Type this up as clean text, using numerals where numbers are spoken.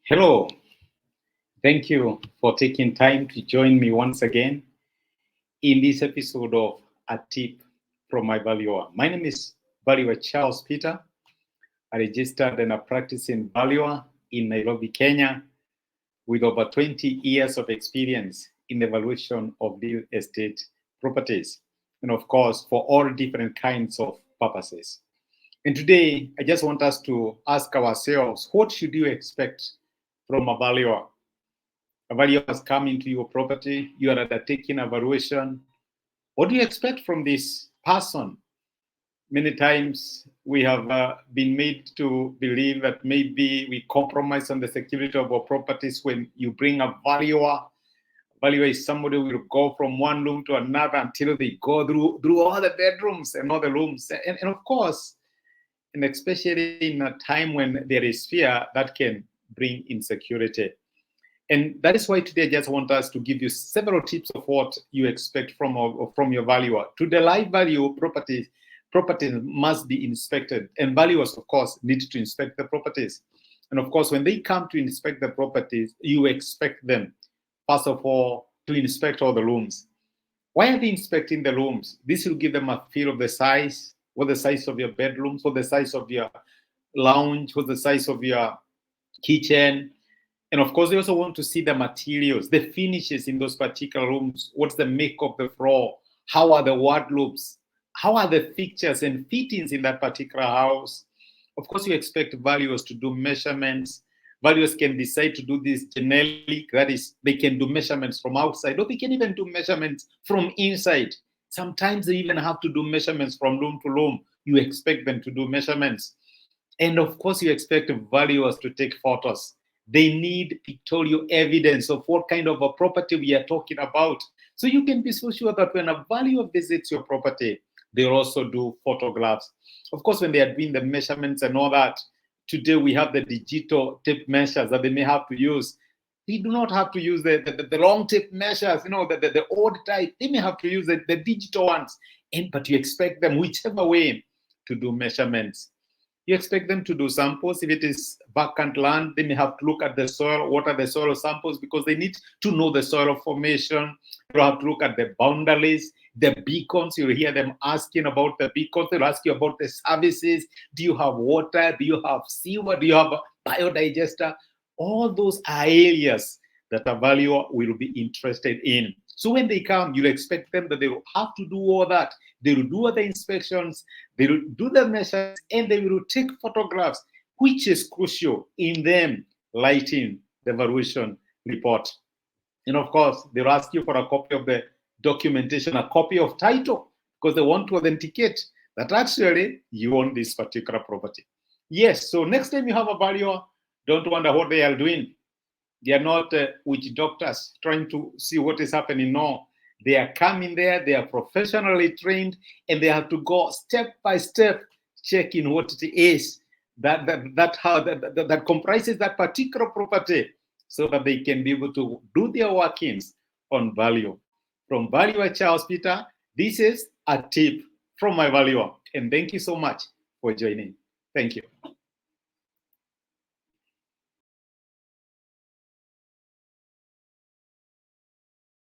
Hello, thank you for taking time to join me once again in this episode of A Tip from my Valuer. My name is Valuer Charles Peter, a registered and a practicing valuer in Nairobi, Kenya, with over 20 years of experience in the valuation of real estate properties, and of course, for all different kinds of purposes. And today, I just want us to ask ourselves, what should you expect from a valuer? A valuer has come into your property, you are undertaking a valuation. What do you expect from this person? Many times we have been made to believe that maybe we compromise on the security of our properties when you bring a valuer. Valuer is somebody who will go from one room to another until they go through all the bedrooms and all the rooms. And of course, and especially in a time when there is fear, that can bring insecurity. And that is why today I just want us to give you several tips of what you expect from your valuer. To the live value properties must be inspected, and valuers, of course, need to inspect the properties. And of course, when they come to inspect the properties, you expect them, first of all, to inspect all the rooms. Why are they inspecting the rooms? This will give them a feel of the size, what the size of your bedrooms, what the size of your lounge, what the size of your kitchen. And of course, they also want to see the materials, the finishes in those particular rooms. What's the make of the floor? How are the wardrobes? How are the fixtures and fittings in that particular house? Of course, you expect valuers to do measurements. Valuers can decide to do this generic, that is, they can do measurements from outside, or they can even do measurements from inside. Sometimes they even have to do measurements from room to room. You expect them to do measurements. And of course, you expect valuers to take photos. They need pictorial evidence of what kind of a property we are talking about. So you can be so sure that when a valuer visits your property, they'll also do photographs. Of course, when they are doing the measurements and all that, today we have the digital tape measures that they may have to use. They do not have to use the long tape measures, the old type. They may have to use the digital ones. But you expect them, whichever way, to do measurements. You expect them to do samples. If it is vacant land, they may have to look at the soil. What are the soil samples? Because they need to know the soil formation. They'll have to look at the boundaries, the beacons. You'll hear them asking about the beacons. They'll ask you about the services. Do you have water? Do you have sewer? Do you have a biodigester? All those are areas that a valuer will be interested in. So when they come, you'll expect them that they will have to do all that. They will do other inspections, they will do the measures, and they will take photographs, which is crucial in them writing the valuation report. And of course, they'll ask you for a copy of the documentation, a copy of title, because they want to authenticate that actually you own this particular property. Yes, so next time you have a valuer, don't wonder what they are doing. They are not witch doctors trying to see what is happening. No, they are coming there, they are professionally trained, and they have to go step by step checking what it is that comprises that particular property, so that they can be able to do their workings on value. From Valuer Charles Peter, this is a tip from my valuer. And thank you so much for joining. Thank you.